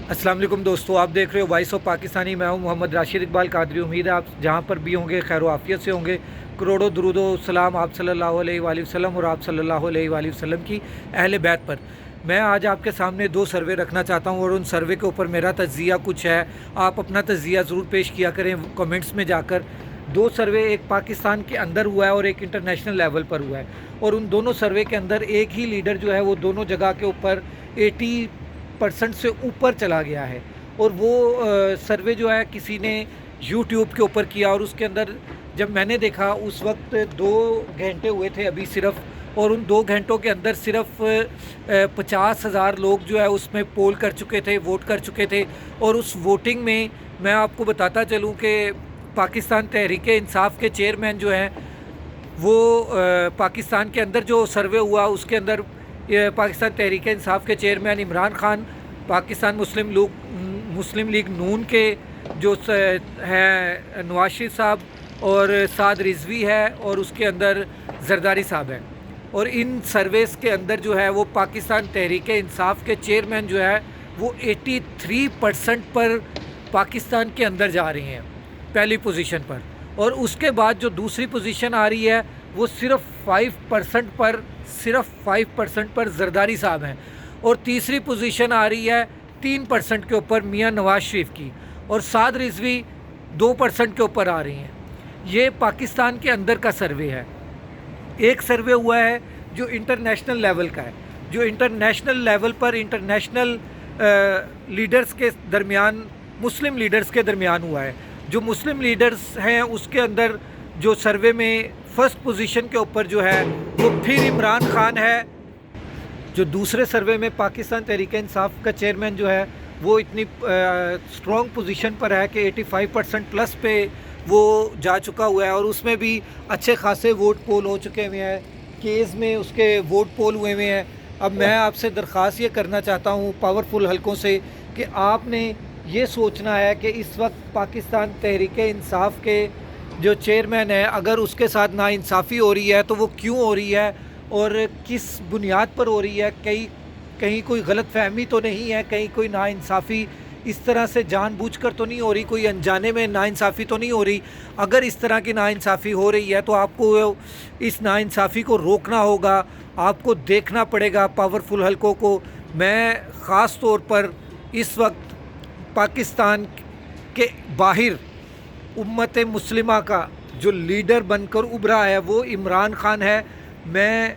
अस्सलाम वालेकुम दोस्तों, आप देख रहे हो वॉइस ऑफ पाकिस्तानी। मैं हूं मोहम्मद राशिद इकबाल कादरी। उम्मीद है आप जहां पर भी होंगे खैर आफियत से होंगे। करोड़ों दुरूद व सलाम आप सल्लल्लाहु अलैहि वसल्लम और आप सल्लल्लाहु अलैहि वसल्लम की अहले बैत पर। मैं आज आपके सामने दो सर्वे रखना चाहता हूं और उन सर्वे के ऊपर मेरा तज्ज़िया कुछ है। आप अपना तज्ज़िया ज़रूर पेश किया करें कमेंट्स में जाकर। दो सर्वे, एक पाकिस्तान के अंदर हुआ है और एक इंटरनेशनल लेवल पर हुआ है, और उन दोनों सर्वे के अंदर एक ही लीडर जो है वो दोनों जगह के ऊपर 80% से ऊपर चला गया है। और वो सर्वे जो है किसी ने यूट्यूब के ऊपर किया, और उसके अंदर जब मैंने देखा उस वक्त 2 घंटे हुए थे अभी सिर्फ, और उन 2 घंटों के अंदर सिर्फ 50,000 लोग जो है उसमें पोल कर चुके थे, वोट कर चुके थे। और उस वोटिंग में मैं आपको बताता चलूँ कि पाकिस्तान तहरीक इंसाफ के चेयरमैन जो हैं वो पाकिस्तान के अंदर जो सर्वे हुआ उसके अंदर पाकिस्तान तहरीक इंसाफ के चेयरमैन इमरान खान, पाकिस्तान मुस्लिम लीग नून के जो हैं नवाज शरीफ साहब और साद रिजवी है, और उसके अंदर जरदारी साहब हैं। और इन सर्वेस के अंदर जो है वो पाकिस्तान तहरीक इंसाफ के चेयरमैन जो है वो 83% पर पाकिस्तान के अंदर जा रहे हैं पहली पोजीशन पर। और उसके बाद जो दूसरी पोजीशन आ रही है वो सिर्फ 5% पर जरदारी साहब हैं, और तीसरी पोजीशन आ रही है 3% के ऊपर मियां नवाज शरीफ की, और साद रिजवी 2% के ऊपर आ रही हैं। ये पाकिस्तान के अंदर का सर्वे है। एक सर्वे हुआ है जो इंटरनेशनल लेवल का है, जो इंटरनेशनल लेवल पर इंटरनेशनल लीडर्स के दरमियान, मुस्लिम लीडर्स के दरमियान हुआ है। जो मुस्लिम लीडर्स हैं उसके अंदर जो सर्वे में फर्स्ट पोजीशन के ऊपर जो है वो फिर इमरान खान है। जो दूसरे सर्वे में पाकिस्तान तहरीक इंसाफ का चेयरमैन जो है वो इतनी स्ट्रॉन्ग पोजीशन पर है कि 85% प्लस पे वो जा चुका हुआ है, और उसमें भी अच्छे खासे वोट पोल हो चुके हुए हैं। केस में उसके वोट पोल हुए हुए हैं। अब मैं आपसे दरख्वास्त ये करना चाहता हूँ पावरफुल हलकों से कि आपने ये सोचना है कि इस वक्त पाकिस्तान तहरीक इंसाफ के जो चेयरमैन है, अगर उसके साथ नाइंसाफ़ी हो रही है तो वो क्यों हो रही है और किस बुनियाद पर हो रही है। कहीं कोई गलत फहमी तो नहीं है, कहीं कोई नाइंसाफ़ी इस तरह से जानबूझकर तो नहीं हो रही, कोई अनजाने में नाइंसाफ़ी तो नहीं हो रही। अगर इस तरह की नाइंसाफ़ी हो रही है तो आपको इस नाइंसाफ़ी को रोकना होगा, आपको देखना पड़ेगा पावरफुल हलकों को। मैं ख़ास तौर पर इस वक्त पाकिस्तान के बाहर उम्मत मुस्लिमा का जो लीडर बनकर उभरा है वो इमरान खान है। मैं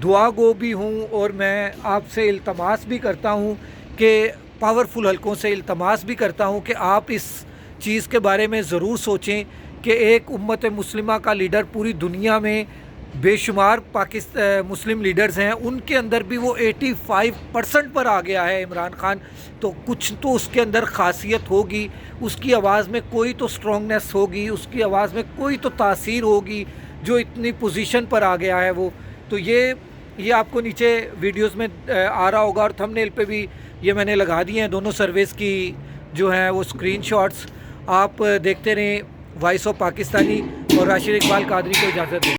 दुआ गो भी हूँ, और मैं आपसे इल्तमास भी करता हूँ कि पावरफुल हलकों से इल्तमास भी करता हूँ कि आप इस चीज़ के बारे में ज़रूर सोचें कि एक उम्मत मुस्लिमा का लीडर, पूरी दुनिया में बेशुमार मुस्लिम लीडर्स हैं, उनके अंदर भी वो 85% पर आ गया है इमरान खान। तो कुछ तो उसके अंदर खासियत होगी, उसकी आवाज़ में कोई तो स्ट्रॉन्गनेस होगी, उसकी आवाज़ में कोई तो तासीर होगी जो इतनी पोजीशन पर आ गया है वो। तो ये आपको नीचे वीडियोस में आ रहा होगा, और थंबनेल पे भी ये मैंने लगा दिए हैं दोनों सर्वेस की जो हैं वो स्क्रीनशॉट्स। आप देखते रहें वॉइस ऑफ पाकिस्तानी, और राशिद इकबाल कादरी को इजाज़त दें।